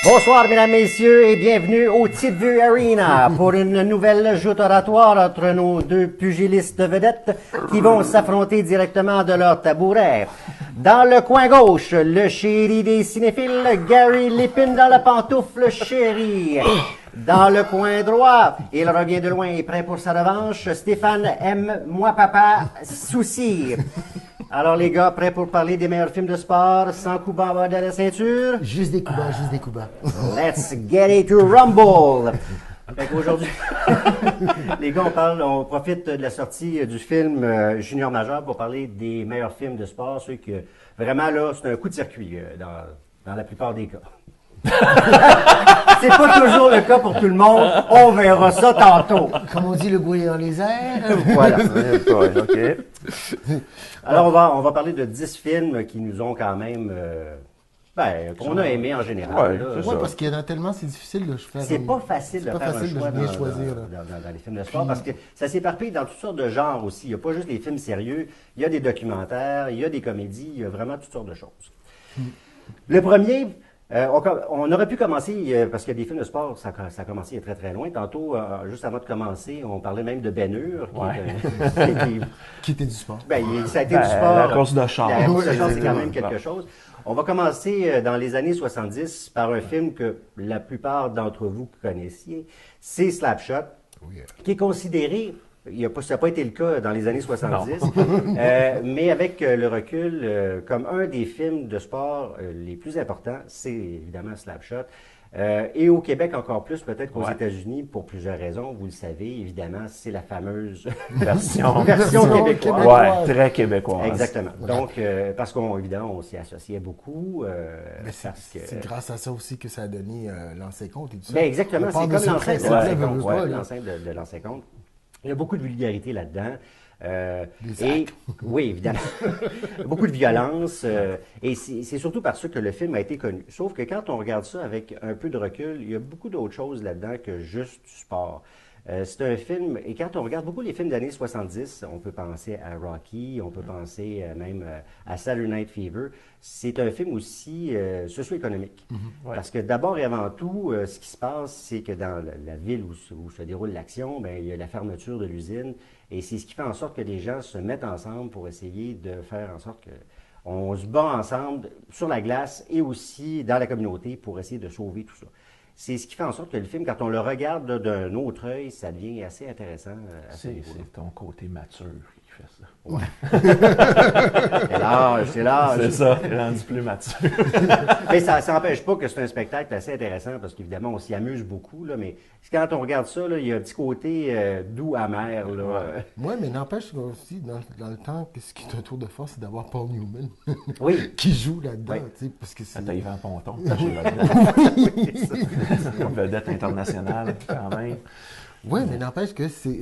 Bonsoir, mesdames, messieurs, et bienvenue au Tite-Vue Arena pour une nouvelle joute oratoire entre nos deux pugilistes vedettes qui vont s'affronter directement de leur tabouret. Dans le coin gauche, le chéri des cinéphiles, Gary Lépine dans la pantoufle chérie. Dans le coin droit, il revient de loin et prêt pour sa revanche, Stéphane aime moi papa souci. Alors les gars, prêts pour parler des meilleurs films de sport sans coup bas de la ceinture? Juste des coups bas, juste des coups bas. Let's get it to rumble! Fait qu'aujourd'hui, les gars, on profite de la sortie du film Junior Major pour parler des meilleurs films de sport, ceux que vraiment là, c'est un coup de circuit dans la plupart des cas. C'est pas toujours le cas pour tout le monde. On verra ça tantôt. Comme on dit, le goût est dans les airs. Voilà. OK. Alors, on va parler de 10 films qui nous ont quand même... qu'on a aimé en général. Ouais, là. c'est Oui, ça. parce qu'il y en a tellement, c'est difficile de faire. C'est pas facile de faire un choix bien dans, choisir. dans les films de sport parce que ça s'éparpille dans toutes sortes de genres aussi. Il n'y a pas juste les films sérieux, il y a des documentaires, il y a des comédies, il y a vraiment toutes sortes de choses. Le premier, on aurait pu commencer, parce qu'il y a des films de sport, ça a commencé il y a très très loin. Tantôt, juste avant de commencer, on parlait même de Ben Hur, Qui était du sport. ça a été du sport. La course de char. La course de char, c'est Oui, quand même quelque chose. On va commencer dans les années 70 par un film que la plupart d'entre vous connaissiez. C'est Slapshot, qui est considéré, ça n'a pas été le cas dans les années 70, mais avec le recul, comme un des films de sport les plus importants, c'est évidemment Slapshot. Et au Québec encore plus, peut-être qu'aux États-Unis, pour plusieurs raisons, vous le savez, évidemment, c'est la fameuse Version québécoise. Ouais, très québécoise. Exactement. Donc, parce qu'évidemment, on s'y associait beaucoup. Mais c'est grâce à ça aussi que ça a donné l'ancien compte et tout ça. Ben exactement, c'est comme l'enceinte de Ouais, l'ancien compte. ouais. L'enceinte de l'ancien compte. Il y a beaucoup de vulgarité là-dedans. Des Et actes. oui, évidemment. Beaucoup de violence. Et c'est surtout par ça que le film a été connu. Sauf que quand on regarde ça avec un peu de recul, il y a beaucoup d'autres choses là-dedans que juste du sport. C'est un film, et quand on regarde beaucoup les films des années 70, on peut penser à Rocky, on peut penser même à Saturday Night Fever. C'est un film aussi socio-économique. Parce que d'abord et avant tout, ce qui se passe, c'est que dans la ville où se déroule l'action, il y a la fermeture de l'usine, et c'est ce qui fait en sorte que les gens se mettent ensemble pour essayer de faire en sorte que on se bat ensemble sur la glace et aussi dans la communauté pour essayer de sauver tout ça. C'est ce qui fait en sorte que le film, quand on le regarde d'un autre œil, ça devient assez intéressant. C'est ton côté mature qui fait ça. Ouais. C'est l'âge. C'est ça, rendu plus mature. Mais ça n'empêche pas que c'est un spectacle assez intéressant parce qu'évidemment, on s'y amuse beaucoup. Là, mais quand on regarde ça, là, il y a un petit côté doux, amer. Oui, mais n'empêche aussi, dans le temps, ce qui est un tour de force, c'est d'avoir Paul Newman Oui. qui joue là-dedans. Oui. Tu sais, parce que c'est... Attends, Yvan Ponton. Une vedette internationale, quand même. Oui, mais n'empêche que c'est.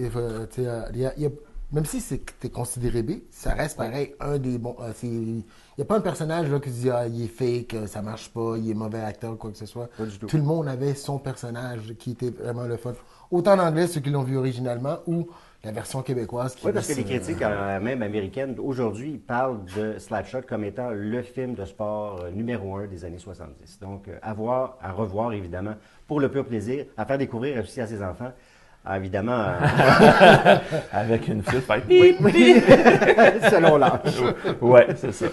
Même si t'es considéré B, ça reste pareil un des bons. Il n'y a pas un personnage là, qui se dit il est fake, ça marche pas, il est mauvais acteur, quoi que ce soit. Pas du tout. Tout le monde avait son personnage qui était vraiment le fun. Autant en anglais, ceux qui l'ont vu originalement, ou la version québécoise. Oui, parce que les critiques, même américaines, aujourd'hui, parlent de Slapshot comme étant le film de sport numéro 1 des années 70. Donc, à revoir, évidemment, pour le pur plaisir, à faire découvrir aussi à ses enfants. Ah, évidemment. Avec une flûte, Oui. Selon l'âge. Oui, c'est ça.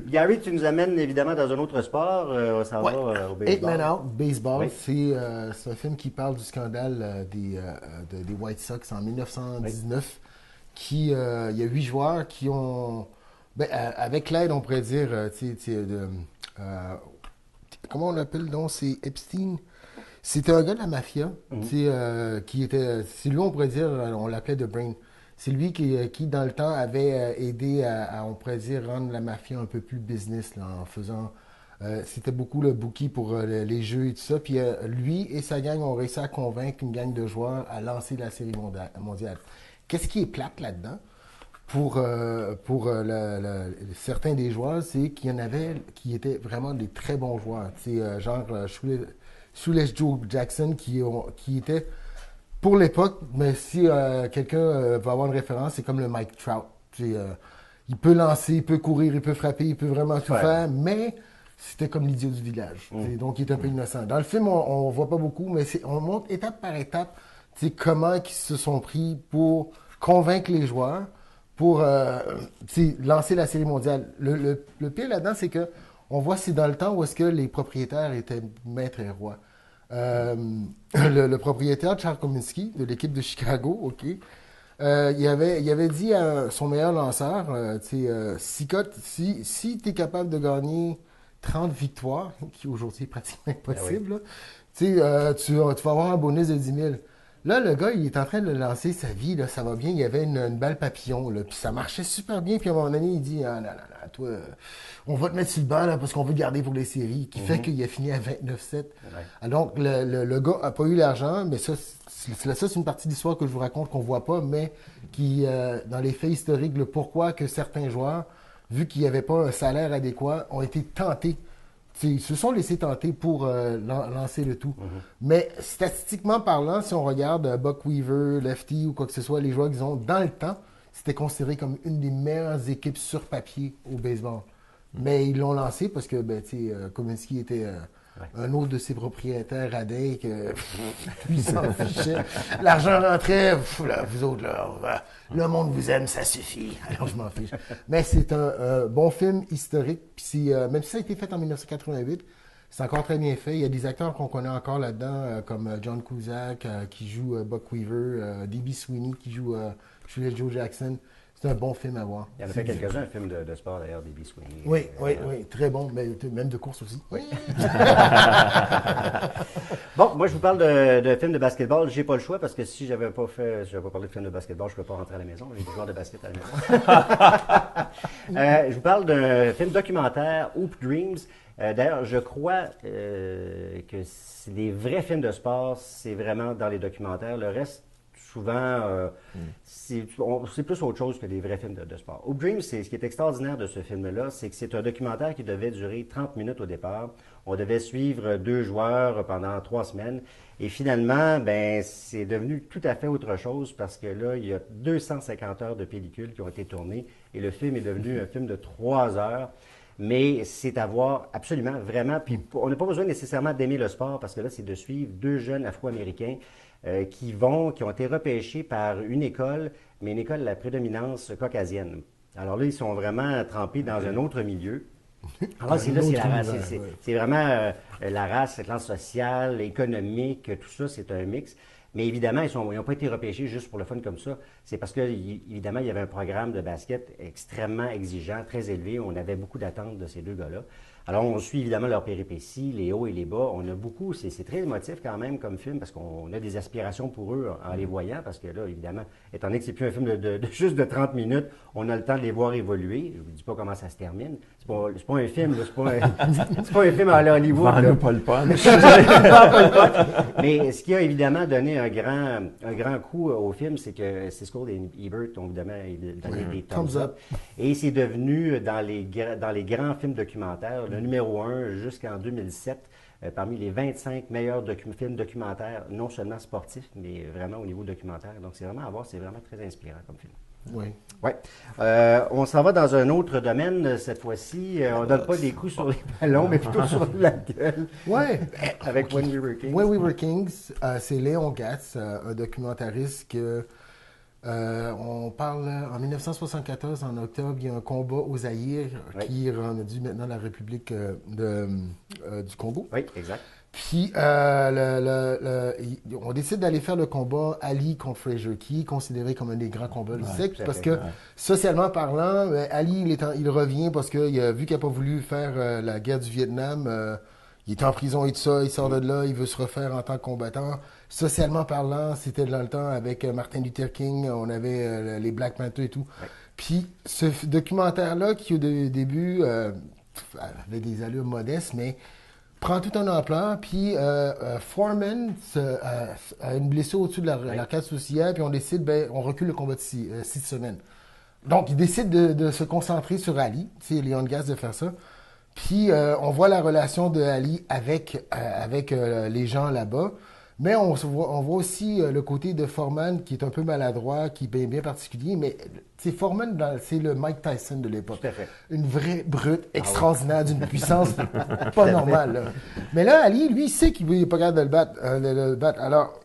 Gary, tu nous amènes évidemment dans un autre sport. On s'en va au baseball. Eight Men Out, baseball, Oui. c'est un film qui parle du scandale des White Sox en 1919. Il y a 8 joueurs qui ont, avec l'aide, on pourrait dire, comment on l'appelle donc, c'est Epstein. C'était un gars de la mafia, qui était, c'est lui on pourrait dire, on l'appelait The Brain. C'est lui qui dans le temps, avait aidé à, on pourrait dire, rendre la mafia un peu plus business, là, en faisant, c'était beaucoup le bookie pour les jeux et tout ça. Puis lui et sa gang ont réussi à convaincre une gang de joueurs à lancer la série mondiale. Qu'est-ce qui est plate là-dedans? Pour certains des joueurs, c'est qu'il y en avait qui étaient vraiment des très bons joueurs. Genre Shoeless Joe Jackson qui était, pour l'époque, mais si quelqu'un va avoir une référence, c'est comme le Mike Trout. Il peut lancer, il peut courir, il peut frapper, il peut vraiment tout faire, mais c'était comme l'idiot du village. Donc, il est un peu innocent. Dans le film, on voit pas beaucoup, mais on montre étape par étape comment ils se sont pris pour convaincre les joueurs, pour lancer la série mondiale. Le pire là-dedans, c'est que on voit c'est dans le temps où est-ce que les propriétaires étaient maîtres et rois. Le propriétaire, Charles Cominsky, de l'équipe de Chicago, il avait dit à son meilleur lanceur, si tu es capable de gagner 30 victoires, qui aujourd'hui est pratiquement impossible, tu vas avoir un bonus de 10 000. Là, le gars, il est en train de lancer sa vie, là, ça va bien, il y avait une balle papillon, là, puis ça marchait super bien, puis à un moment donné, il dit, ah non, toi, on va te mettre sur le banc, là, parce qu'on veut garder pour les séries, qui fait qu'il a fini à 29-7. Donc, le gars n'a pas eu l'argent, mais ça, c'est une partie de l'histoire que je vous raconte qu'on voit pas, mais qui, dans les faits historiques, le pourquoi que certains joueurs, vu qu'il n'y avait pas un salaire adéquat, ont été tentés. Ils se sont laissés tenter pour lancer le tout. Mais statistiquement parlant, si on regarde Buck Weaver, Lefty ou quoi que ce soit, les joueurs qu'ils ont, dans le temps, c'était considéré comme une des meilleures équipes sur papier au baseball. Mais ils l'ont lancé parce que Cominsky était un autre de ses propriétaires radins que lui s'en fichait. L'argent rentrait, vous autres, là, le monde vous aime, ça suffit. Alors je m'en fiche. Mais c'est un bon film historique. Puis même si ça a été fait en 1988, c'est encore très bien fait. Il y a des acteurs qu'on connaît encore là-dedans, comme John Cusack qui joue Buck Weaver, D.B. Sweeney qui joue Julius Joe Jackson. C'est un bon film à voir. Il y en a fait quelques-uns, un film de sport d'ailleurs, D.B. Sweeney. Oui, très bon, mais même de course aussi. Oui. Bon, moi je vous parle de film de basketball. J'ai pas le choix parce que si j'avais pas parlé de film de basketball, je ne peux pas rentrer à la maison. J'ai des joueurs de basket à la maison. Je vous parle d'un film documentaire, Hoop Dreams. D'ailleurs, je crois que c'est des vrais films de sport, c'est vraiment dans les documentaires. Le reste, souvent, c'est plus autre chose que des vrais films de sport. Hoop Dreams, ce qui est extraordinaire de ce film-là, c'est que c'est un documentaire qui devait durer 30 minutes au départ. On devait suivre 2 joueurs pendant 3 semaines. Et finalement, c'est devenu tout à fait autre chose parce que là, il y a 250 heures de pellicule qui ont été tournées et le film est devenu un film de 3 heures. Mais c'est à voir absolument, vraiment. Puis on n'a pas besoin nécessairement d'aimer le sport parce que là, c'est de suivre 2 jeunes Afro-Américains qui ont été repêchés par une école, mais une école de la prédominance caucasienne. Alors là, ils sont vraiment trempés dans un autre milieu. Alors c'est la race, c'est vraiment la race, la classe sociale, économique, tout ça, c'est un mix. Mais évidemment, ils n'ont pas été repêchés juste pour le fun comme ça. C'est parce que, évidemment, il y avait un programme de basket extrêmement exigeant, très élevé. On avait beaucoup d'attentes de ces 2 gars-là. Alors, on suit évidemment leurs péripéties, les hauts et les bas. On a beaucoup, c'est très émotif quand même comme film parce qu'on a des aspirations pour eux en les voyant parce que là, évidemment, étant donné que c'est plus un film de juste de 30 minutes, on a le temps de les voir évoluer. Je ne vous dis pas comment ça se termine. C'est pas un film, c'est pas un film à la Hollywood. Vends-nous pas le punch. Mais ce qui a évidemment donné un grand coup au film, c'est que Siskel et Ebert ont évidemment donné des thumbs up. Et c'est devenu dans les grands films documentaires, le numéro 1 jusqu'en 2007, parmi les 25 meilleurs films documentaires, non seulement sportifs, mais vraiment au niveau documentaire. Donc c'est vraiment à voir, c'est vraiment très inspirant comme film. Oui. Ouais. On s'en va dans un autre domaine cette fois-ci. On ne donne pas des coups sur les ballons, mais plutôt sur la gueule. Oui. Avec When We Were Kings. When We Were Kings, c'est Léon Gatz, un documentariste que on parle en 1974, en octobre, il y a un combat au Zaïre qui est rendu maintenant la République du Congo. Oui, exact. Puis, on décide d'aller faire le combat Ali contre Frazier, qui est considéré comme un des grands combats du siècle, parce que, socialement parlant, Ali, il revient parce qu'il a vu qu'il n'a pas voulu faire la guerre du Vietnam. Il est en prison et tout ça, il sort de là, il veut se refaire en tant que combattant. Socialement parlant, c'était dans le temps avec Martin Luther King, on avait les Black Panthers et tout. Ouais. Puis, ce documentaire-là, qui au début avait des allures modestes, mais prend toute une ampleur, puis Foreman a une blessure au-dessus de l'arcade sourcilière, puis on décide, on recule le combat de 6 semaines. Donc, il décide de se concentrer sur Ali, c'est Léon Gatz de faire ça. Puis, on voit la relation de Ali avec les gens là-bas. Mais on voit aussi le côté de Foreman qui est un peu maladroit, qui est bien particulier. Mais Foreman, c'est le Mike Tyson de l'époque. Tout à fait. Une vraie brute extraordinaire, d'une puissance pas normale. Là. Mais là, Ali, lui, il sait qu'il n'est pas capable de le battre. Alors,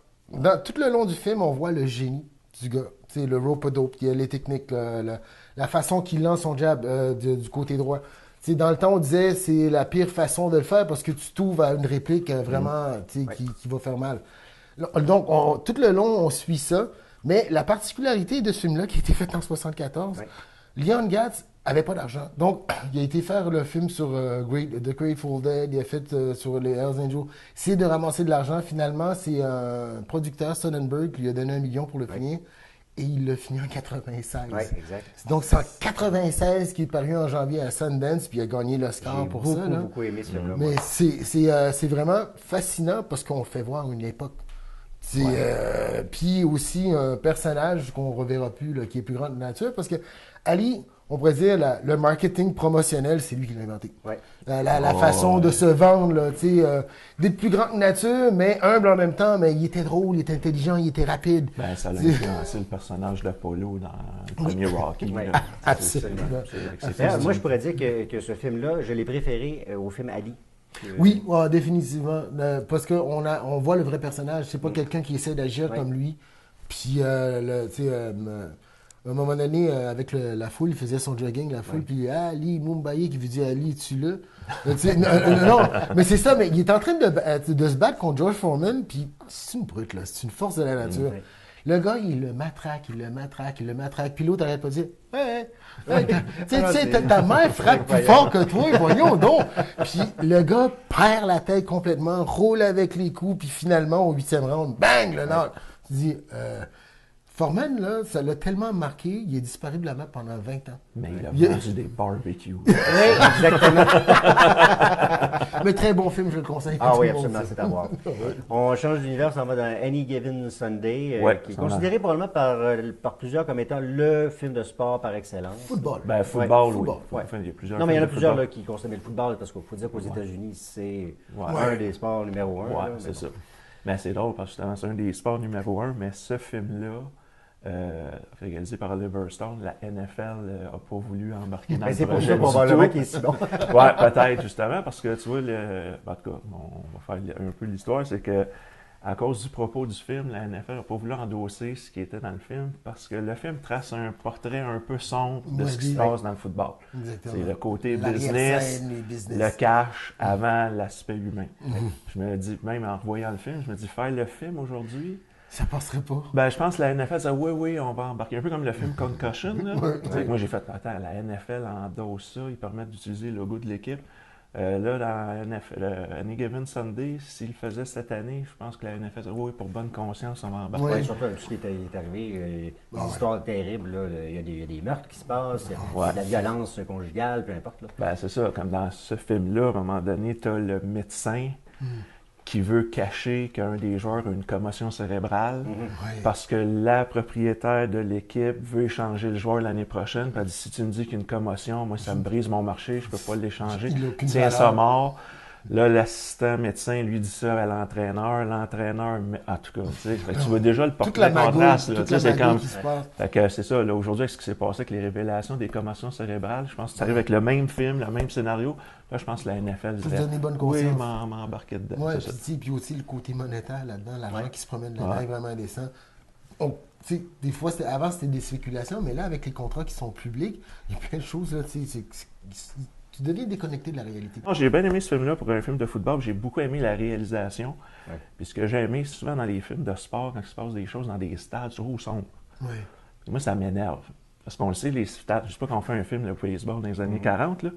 tout le long du film, on voit le génie du gars. Le rope-a-dope, les techniques, la façon qu'il lance son jab du côté droit. Dans le temps, on disait c'est la pire façon de le faire parce que tu t'ouvres à une réplique vraiment qui va faire mal. Donc, tout le long, on suit ça. Mais la particularité de ce film-là, qui a été fait en 1974, Leon Gatz avait pas d'argent. Donc, il a été faire le film sur The Grateful Dead, il a fait sur les Hells Angels. C'est de ramasser de l'argent. Finalement, c'est un producteur, Sonnenberg, qui lui a donné 1 million pour le finir. Et il l'a fini en 96. Oui, exact. Donc, c'est en 96 qu'il est paru en janvier à Sundance, puis il a gagné l'Oscar pour ça. J'ai beaucoup aimé ce film-là. Mais c'est vraiment fascinant parce qu'on fait voir une époque. Puis aussi un personnage qu'on ne reverra plus, là, qui est plus grand de nature, parce que Ali, on pourrait dire, le marketing promotionnel, c'est lui qui l'a inventé. Ouais. La façon de se vendre, là, d'être plus grand que nature, mais humble en même temps, mais il était drôle, il était intelligent, il était rapide. Ben, ça a influencé le personnage d'Apollo dans le premier Rocky. Ouais. Absolument. Moi, je pourrais dire que ce film-là, je l'ai préféré au film Ali. Oui, définitivement. Parce qu'on voit le vrai personnage. C'est pas quelqu'un qui essaie d'agir comme lui. Puis, à un moment donné, avec la foule, il faisait son jogging, la foule, puis Ali Mumbaye qui veut dire Ali, tue-le. Non, mais c'est ça, mais il est en train de se battre contre George Foreman, puis c'est une brute, là, c'est une force de la nature. Le gars, il le matraque. Puis l'autre arrête pas de dire tu sais, ta mère frappe plus fort que toi, voyons donc. Puis le gars perd la tête complètement, roule avec les coups, puis finalement, au 8e round, bang, le knock. Tu dis, Foreman, là, ça l'a tellement marqué, il est disparu de la map pendant 20 ans. Mais il a vendu des barbecues. Oui, exactement. Mais très bon film, je le conseille. Ah oui, absolument, c'est à voir. On change d'univers, on va dans Any Given Sunday, qui est considéré probablement par plusieurs comme étant le film de sport par excellence. Football. Ben, football, oui. Ouais. Enfin, il y a plusieurs non, mais il y en a films de plusieurs football. là, qui consomment le football, parce qu'il faut dire qu'aux États-Unis, c'est Ouais. un des sports numéro 1. Ouais, c'est ça. Mais c'est drôle parce que justement, c'est un des sports numéro 1, mais ce film-là, réalisé par Oliver Stone, la NFL n'a pas voulu embarquer dans le C'est pour projet ça du probablement tout. qu'il est si bon. Ouais, peut-être justement, parce que tu vois, en tout cas, on va faire un peu l'histoire, c'est que à cause du propos du film, la NFL n'a pas voulu endosser ce qui était dans le film, parce que le film trace un portrait un peu sombre de ce qui se passe dans le football. Exactement. C'est le côté L'arrière-scène, les business, business. le cash avant l'aspect humain. Je me dis, même en revoyant le film, je me dis, faire le film aujourd'hui, Ça passerait pas. ben, je pense que la NFL disait oui, on va embarquer. Un peu comme le film Concussion. Là. Moi, j'ai fait, attends, la NFL endosse ça, ils permettent d'utiliser le logo de l'équipe. Là, dans Any Given Sunday, s'il le faisait cette année, je pense que la NFL disait oui, pour bonne conscience, on va embarquer. Ouais, surtout avec tout ce qui est arrivé, des histoires terribles, là, il y a des meurtres qui se passent, il y a de la violence conjugale, peu importe. Là. Ben, c'est ça, comme dans ce film-là, à un moment donné, tu as le médecin qui veut cacher qu'un des joueurs a une commotion cérébrale parce que la propriétaire de l'équipe veut échanger le joueur l'année prochaine. Puis elle dit, si tu me dis qu'il y a une commotion, moi, ça me brise mon marché, je peux pas l'échanger. Tiens ça mort. Là, l'assistant médecin lui dit ça à l'entraîneur. L'entraîneur, en tout cas, tu vois déjà le portrait contraste. C'est comme. Fait que c'est ça, là, aujourd'hui, avec ce qui s'est passé avec les révélations des commotions cérébrales, je pense que tu arrives avec le même film, le même scénario. Là, je pense que la NFL dirait, oui, m'embarquer dedans. Oui, puis aussi le côté monétaire là-dedans, l'argent qui se promène là-dedans est vraiment indécent. Donc, tu sais, des fois, avant, c'était des spéculations, mais là, avec les contrats qui sont publics, il y a plein de choses, là, tu sais, tu deviens déconnecté de la réalité. J'ai bien aimé ce film-là pour un film de football. J'ai beaucoup aimé la réalisation. Puis ce que j'ai aimé souvent dans les films de sport, quand il se passe des choses dans des stades, surtout au sombre. Moi, ça m'énerve. Parce qu'on le sait, les stades, je sais pas quand on fait un film de baseball dans les années 40, là,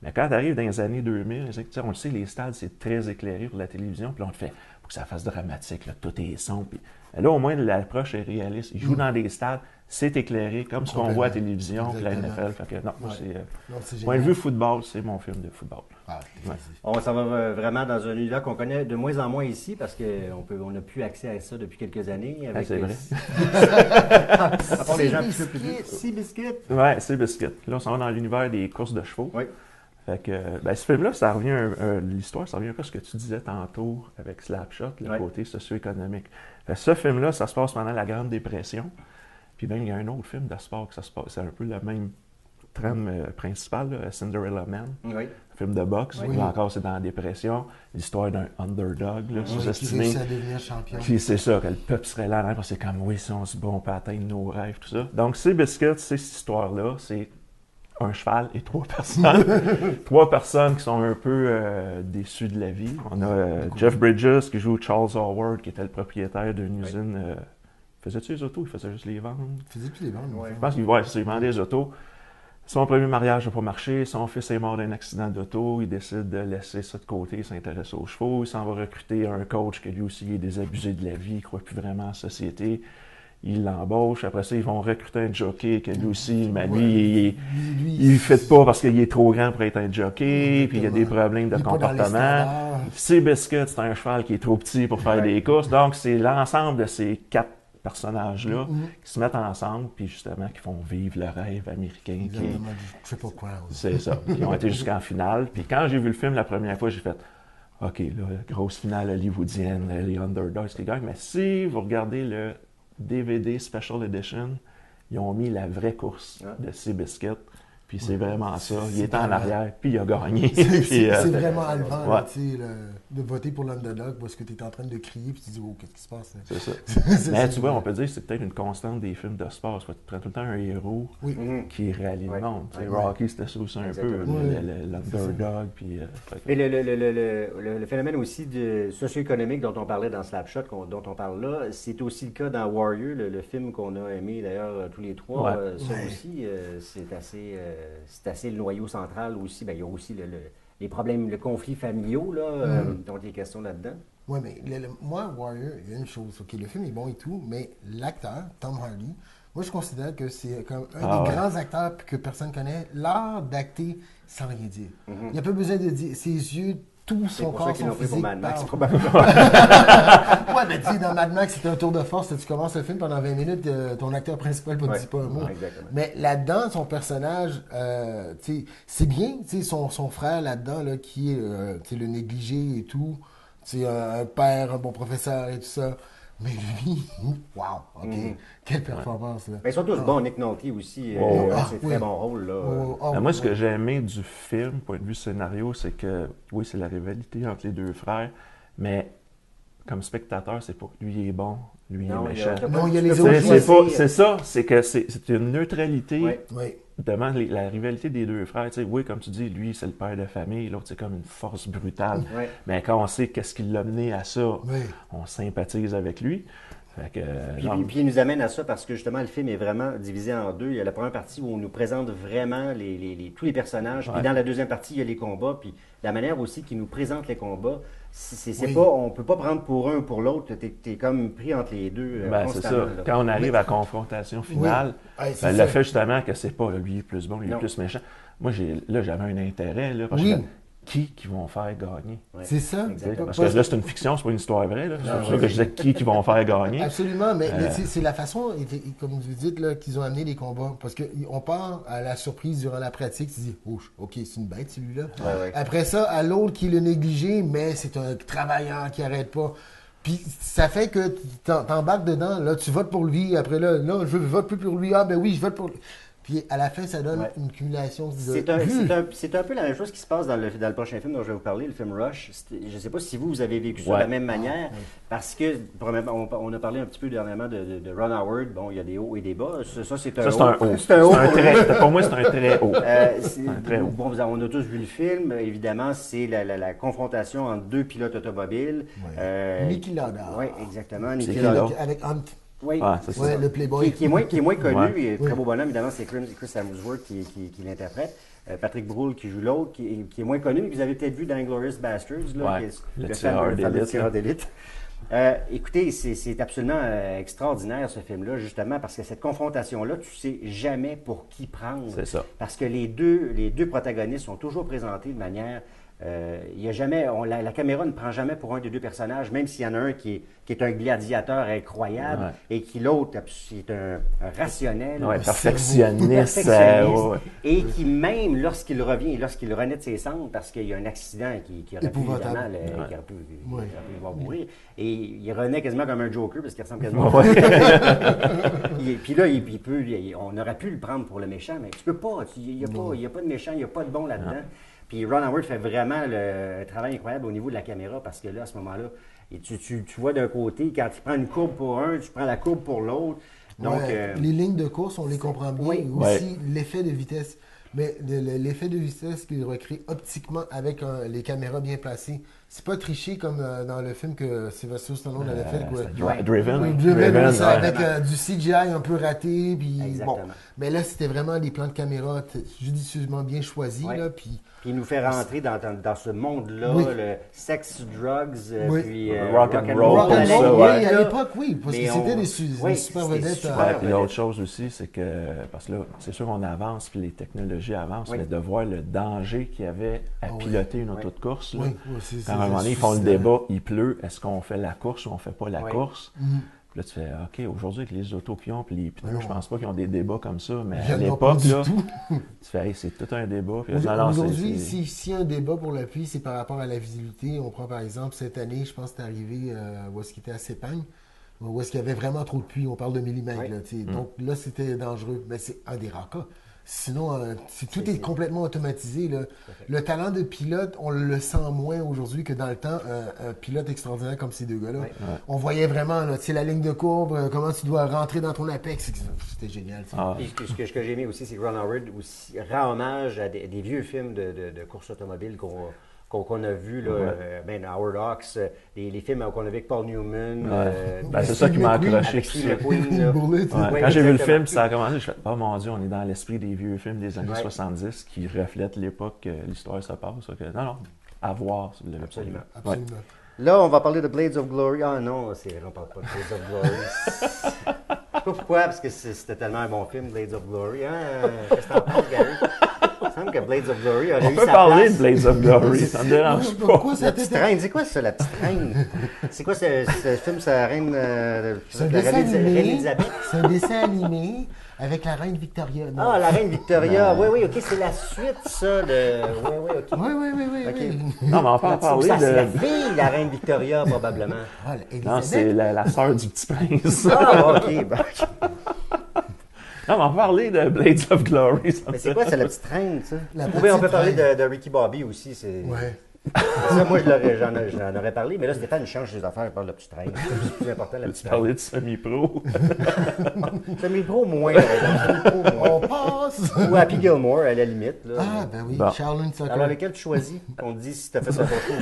mais quand tu arrives dans les années 2000, on le sait, les stades, c'est très éclairé pour la télévision. Puis là, on le fait pour que ça fasse dramatique, là, tout est sombre. Puis là, au moins, l'approche est réaliste. Ils jouent dans des stades, c'est éclairé, comme ce qu'on voit à la télévision, puis la NFL. Fait que non, moi, c'est point de vue football, c'est mon film de football. On s'en va vraiment dans un univers qu'on connaît de moins en moins ici, parce qu'on n'a plus accès à ça depuis quelques années. C'est vrai. À part les gens plus Sea Biscuit. Ouais, Sea Biscuit. Là, on s'en va dans l'univers des courses de chevaux. Oui. Fait que, ben, ce film-là, ça revient, l'histoire, ça revient un peu à ce que tu disais tantôt avec Slapshot, le côté socio-économique. Ce film-là, ça se passe pendant la Grande Dépression. Puis même, il y a un autre film de sport que ça se passe, c'est un peu la même trame principale, là, Cinderella Man. Oui. Un film de boxe. Oui. Là encore, c'est dans la dépression. L'histoire d'un underdog, sous-estimé. Qui réussit à devenir champion. Puis c'est ça, que le peuple serait là, parce que c'est comme, oui, si on se bat, on peut atteindre nos rêves, tout ça. Donc, Seabiscuit, c'est cette histoire-là, c'est un cheval et 3 personnes. 3 personnes qui sont un peu déçues de la vie. On a Jeff Bridges qui joue Charles Howard, qui était le propriétaire d'une usine. Faisait-tu les autos? Il faisait juste les vendre. Faisais-tu les vendre? Ouais. Je pense qu'il vendait les autos. Son premier mariage n'a pas marché. Son fils est mort d'un accident d'auto. Il décide de laisser ça de côté. Il s'intéresse aux chevaux. Il s'en va recruter un coach qui lui aussi est désabusé de la vie. Il ne croit plus vraiment en la société. Il l'embauche. Après ça, ils vont recruter un jockey que lui aussi, mais lui, il ne fait pas parce qu'il est trop grand pour être un jockey. Puis il y a des problèmes de comportement. Seabiscuit, c'est un cheval qui est trop petit pour faire des courses. Donc, c'est l'ensemble de ces 4 personnages-là qui se mettent ensemble, puis justement, qui font vivre le rêve américain. Exactement, du Triple Crown. C'est ça. Ils ont été jusqu'en finale. Puis quand j'ai vu le film la première fois, j'ai fait OK, là, grosse finale hollywoodienne, les underdogs qui gagnent. Mais si vous regardez le DVD Special Edition, ils ont mis la vraie course de Seabiscuit. Puis c'est vraiment ça. Il était en arrière, puis il a gagné. C'est vraiment enlevant de voter pour l'underdog parce que tu es en train de crier puis tu dis « Oh, qu'est-ce qui se passe? » C'est ça. Mais tu vois, on peut dire que c'est peut-être une constante des films de sport. Tu prends tout le temps un héros qui rallie le monde. Rocky, c'était ça aussi un peu, l'underdog. Mais le phénomène aussi socio-économique dont on parlait dans Slapshot, dont on parle là, c'est aussi le cas dans Warrior, le film qu'on a aimé d'ailleurs tous les 3. Ça aussi, c'est assez le noyau central aussi. Ben, il y a aussi les problèmes, le conflit familiaux là, dont il est question là-dedans. Oui, mais moi, Warrior, il y a une chose. OK, le film est bon et tout, mais l'acteur, Tom Hardy, moi, je considère que c'est comme un des grands acteurs que personne ne connaît. L'art d'acter sans rien dire. Il n'y a pas besoin de dire. Ses yeux, tout son corps, son physique. Pour Mad Max, ouais, mais tu sais, dans Mad Max, c'est un tour de force. Tu commences le film pendant 20 minutes, ton acteur principal ne dit pas un mot. Mais là-dedans, son personnage, tu sais, c'est bien, tu sais, son frère là-dedans, là, qui est le négligé et tout. Tu sais, un père, un bon professeur et tout ça. Mais lui, wow, OK, quelle performance, là. Mais ils sont tous bons, Nick Nolte aussi, c'est un très bon rôle, là. Moi, ce que j'ai aimé du film, point de vue scénario, c'est que, oui, c'est la rivalité entre les 2 frères, mais comme spectateur, c'est pas que lui est bon, lui est méchant. Non, il y a les autres. C'est ça, c'est que c'est une neutralité Oui. devant la rivalité des 2 frères. Tu sais, oui, comme tu dis, lui, c'est le père de famille, l'autre, c'est comme une force brutale. Mais quand on sait qu'est-ce qui l'a mené à ça, on sympathise avec lui. Fait que, puis il nous amène à ça parce que justement le film est vraiment divisé en 2. Il y a la première partie où on nous présente vraiment tous les personnages. Puis dans la deuxième partie, il y a les combats. Puis la manière aussi qu'il nous présente les combats, on peut pas prendre pour un ou pour l'autre. T'es comme pris entre les deux. C'est ça. Là. Quand on arrive à la confrontation finale, le fait justement que c'est pas lui est plus bon, lui est plus méchant. Moi, j'avais un intérêt là, parce que qui vont faire gagner. C'est ça. Parce que là, c'est une fiction, c'est pas une histoire vraie. C'est pour ça que je disais qui vont faire gagner. Absolument, mais c'est la façon, comme vous dites, là, qu'ils ont amené les combats. Parce qu'on part à la surprise durant la pratique, tu dis, oh, OK, c'est une bête celui-là. Après ça, à l'autre qui est le négligé, mais c'est un travailleur qui arrête pas. Puis ça fait que t'embarques dedans, là, tu votes pour lui, après là, non, je vote plus pour lui, ah ben oui, je vote pour lui. Puis à la fin, ça donne une cumulation de... C'est un peu la même chose qui se passe dans le prochain film dont je vais vous parler, le film Rush. Je ne sais pas si vous avez vécu ça de la même manière, parce que, on a parlé un petit peu dernièrement de Ron Howard. Bon, il y a des hauts et des bas. Ça, c'est un haut. C'est un haut. Pour moi, c'est un très haut. Bon, on a tous vu le film. Évidemment, c'est la confrontation entre 2 pilotes automobiles. Niki Lauda. Oui, exactement. Niki Lauda. Avec Hunt. Oui, le Playboy. Qui est moins connu, il est très beau bonhomme, évidemment, c'est Chris Hemsworth qui l'interprète. Patrick Bruhl qui joue l'autre, qui est moins connu, mais que vous avez peut-être vu dans Inglourious Basterds, là, le tireur d'élite. Écoutez, c'est absolument extraordinaire ce film-là, justement, parce que cette confrontation-là, tu sais jamais pour qui prendre. C'est ça. Parce que les deux protagonistes sont toujours présentés de manière il y a jamais, la caméra ne prend jamais pour un des deux personnages, même s'il y en a un qui est un gladiateur incroyable et qui l'autre est un rationnel, perfectionniste, et qui même lorsqu'il revient, lorsqu'il renaît de ses cendres, parce qu'il y a un accident qui aurait pu évidemment le voir mourir, et il renaît quasiment comme un Joker parce qu'il ressemble quasiment. Puis là, on aurait pu le prendre pour le méchant, mais tu peux pas. Il n'y a pas de méchant, il n'y a pas de bon là-dedans. Puis Ron Howard fait vraiment un travail incroyable au niveau de la caméra parce que là, à ce moment-là, tu vois d'un côté, quand il prend une courbe pour un, tu prends la courbe pour l'autre. Donc, les lignes de course, on les comprend bien. Oui. Aussi, l'effet de vitesse. Mais l'effet de vitesse qu'il recrée optiquement avec les caméras bien placées, c'est pas triché comme dans le film que Sylvester Stallone avait fait. Driven. Avec du CGI un peu raté. Puis, bon. Mais là, c'était vraiment des plans de caméra judicieusement bien choisis. Là, puis il nous fait rentrer dans ce monde-là, le sex, drugs, puis rock and roll. À l'époque, parce que c'était des super vedettes. Puis l'autre chose aussi, c'est que, parce que là, c'est sûr qu'on avance, puis les technologies avancent, mais de voir le danger qu'il y avait à piloter une auto de course. Là, à un moment donné, ils font le débat, il pleut, est-ce qu'on fait la course ou on ne fait pas la course? Là, tu fais, OK, aujourd'hui, avec les autos qui ont, puis les pneus, je pense pas qu'ils ont des débats comme ça, mais à l'époque, là, tu fais, hey, c'est tout un débat. Aujourd'hui, s'il y a un débat pour la pluie, c'est par rapport à la visibilité. On prend par exemple cette année, je pense que c'est arrivé où est-ce qu'il était à Sépagne, où est-ce qu'il y avait vraiment trop de pluie. On parle de millimètres. Là, donc là, c'était dangereux. Mais c'est un des rares cas. Sinon, tout est complètement automatisé. Là. Le talent de pilote, on le sent moins aujourd'hui que dans le temps. Un pilote extraordinaire comme ces deux gars-là. On voyait vraiment la ligne de courbe, comment tu dois rentrer dans ton apex. C'était génial. Ce que j'ai aimé aussi, c'est que Ron Howard rend hommage à des vieux films de course automobile qu'on a vu, Howard Hawks, les films qu'on a vu avec Paul Newman. C'est ça qui m'a accroché. Quand j'ai vu le film, ça a commencé, je fais, oh mon Dieu, on est dans l'esprit des vieux films des années 70 qui reflètent l'époque que l'histoire se passe. Non, à voir. Absolument. Là, on va parler de Blades of Glory. Ah non, on parle pas de Blades of Glory. Je sais pas pourquoi, parce que c'était tellement un bon film, Blades of Glory. Qu'est-ce que t'en penses, Gary? Il me semble que Blades of Glory a eu sa place. On peut parler de Blades of Glory, ça me dérange pas. La petite reine, c'est quoi ça, la petite reine? C'est quoi ce film, c'est la reine Elisabeth? C'est un dessin animé avec la reine Victoria. Non. Ah, la reine Victoria. Oui, OK, c'est la suite, ça, de... Oui, OK. Oui. Non, mais on peut en parler de... C'est la fille, la reine Victoria, probablement. Non, c'est la sœur du petit prince. Ah, OK. Non, mais on va parler de Blades of Glory. Mais c'est quoi, c'est la petite reine, ça? On peut parler de Ricky Bobby aussi. Ça, moi, j'en aurais parlé, mais là, Stéphane, il change ses affaires, il parle de la petite reine. C'est plus important, la petite reine. Parler de semi-pro. Semi-pro, moins. On passe! Ou Happy Gilmore, à la limite. Là. Ah, ben oui, Charlene Tucker. Alors, lequel tu choisis? On te dit si tu as fait ça pour toi.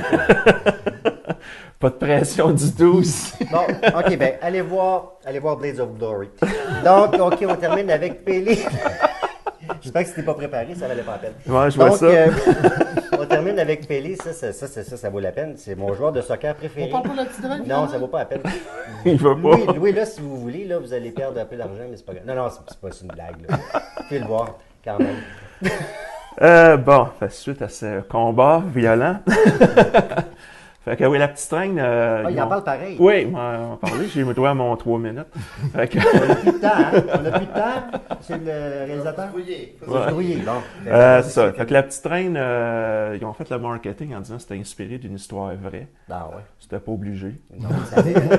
Pas de pression du tout ici. Bon, OK, ben allez voir Blades of Glory. Donc, OK, on termine avec Pelé. J'espère que si t'es pas préparé, ça valait pas la peine. Ouais, je vois ça. On termine avec Pelé, ça vaut la peine. C'est mon joueur de soccer préféré. On parle pas de la petite reine? Non, ça vaut pas la peine. Il va pas. Louis, là, si vous voulez, là, vous allez perdre un peu d'argent, mais c'est pas grave. Non, c'est pas une blague, là. Vous pouvez le voir, quand même. Bon, suite à ce combat violent. Fait que oui, la petite reine... il en parle pareil. Oui, on va parler. J'ai droit à mon 3 minutes. Fait que... On n'a plus de temps, hein? On n'a plus de temps. C'est le réalisateur. C'est brouillé. Bon. Ça. Fait que la petite reine, ils ont fait le marketing en disant que c'était inspiré d'une histoire vraie. Ah ouais. C'était pas obligé. Non, ça savez, parce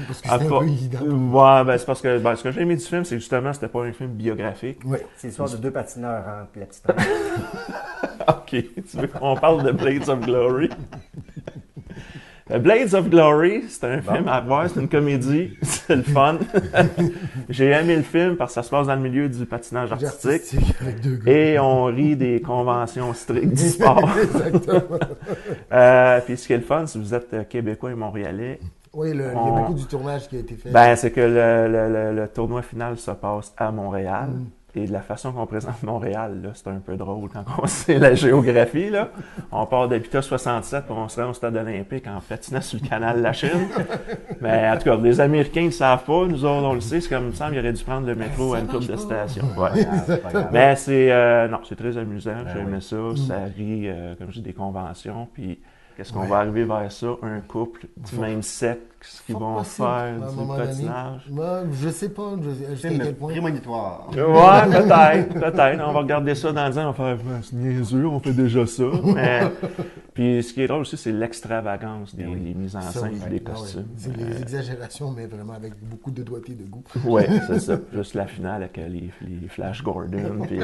que c'était un peu évident. Ouais, c'est parce que ce que j'ai aimé du film, c'est justement c'était pas un film biographique. Oui. C'est l'histoire de deux patineurs, hein, puis la petite reine. OK. Tu veux qu'on parle de Blades of Glory? Blades of Glory, c'est un film à voir, c'est une comédie, c'est le fun. J'ai aimé le film parce que ça se passe dans le milieu du patinage artistique avec deux gars. Et on rit des conventions strictes du sport. Exactement. Puis ce qui est le fun, si vous êtes Québécois et Montréalais, oui, il y a beaucoup du tournage qui a été fait. C'est que le tournoi final se passe à Montréal. Et de la façon qu'on présente Montréal, là, c'est un peu drôle quand on sait la géographie. Là. On part d'Habitat 67 pour on se rend au stade olympique en patinant sur le canal de la Chine. Mais en tout cas, les Américains ne le savent pas, nous autres on le sait, c'est comme ça, il aurait dû prendre le métro à une couple de stations. Ouais. Mais c'est très amusant, j'aimais ça, ça rit, comme je dis, des conventions, puis qu'est-ce qu'on va arriver vers ça? Un couple du même sexe qui vont faire du patinage? Je sais pas jusqu'à quel point. Prémonitoire. Ouais, peut-être. On va regarder ça dans 10 ans, on va faire c'est niaiseux, on fait déjà ça. Mais puis ce qui est drôle aussi, c'est l'extravagance des mises en scène et des costumes. C'est les exagérations, mais vraiment avec beaucoup de doigté de goût. Oui, c'est ça. Juste la finale avec les Flash Gordon. Puis,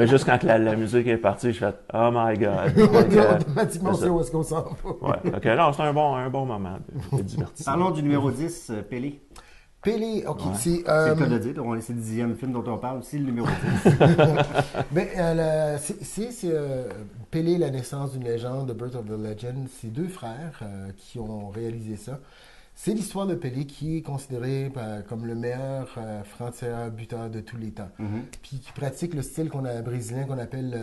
juste quand la musique est partie, je fais oh my God. Automatiquement, c'est où est-ce qu'on s'en va. Ouais, ok, non, c'est un bon moment de divertissement. Parlons du numéro 10, Pélé. Pélé, ok, c'est le cas de dire, c'est le 10e film dont on parle, c'est le numéro 10. Pélé, la naissance d'une légende, The Birth of the Legend, c'est deux frères qui ont réalisé ça. C'est l'histoire de Pelé qui est considéré comme le meilleur français buteur de tous les temps. Puis qui pratique le style brésilien qu'on appelle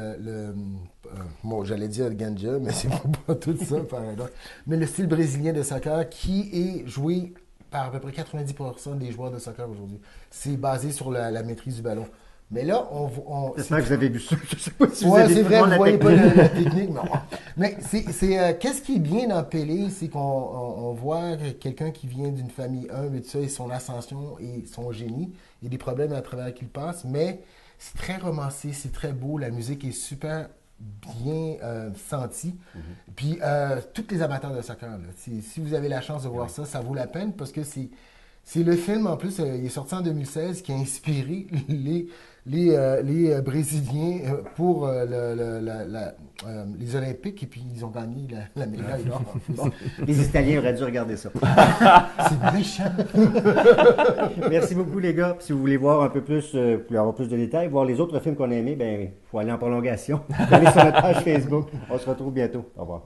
j'allais dire le ganja, mais c'est pas tout ça par exemple. Mais le style brésilien de soccer qui est joué par à peu près 90% des joueurs de soccer aujourd'hui. C'est basé sur la maîtrise du ballon. Mais là, j'espère que vous avez vu ça. Je sais pas si vous ouais, avez c'est vu vrai, vous la voyez pas technique. la technique. Mais qu'est-ce qui est bien dans Pelé, c'est qu'on voit quelqu'un qui vient d'une famille humble et tout ça, et son ascension et son génie, et des problèmes à travers qu'il passe, mais c'est très romancé, c'est très beau, la musique est super bien sentie. Puis, tous les amateurs de soccer, là, si vous avez la chance de voir ça, ça vaut la peine parce que c'est le film, en plus, il est sorti en 2016, qui a inspiré les Brésiliens pour les Olympiques, et puis ils ont gagné la médaille d'or. Bon, les Italiens auraient dû regarder ça. C'est méchant! Merci beaucoup, les gars. Si vous voulez voir un peu plus, avoir plus de détails, voir les autres films qu'on a aimés, il faut aller en prolongation. Allez sur notre page Facebook. On se retrouve bientôt. Au revoir.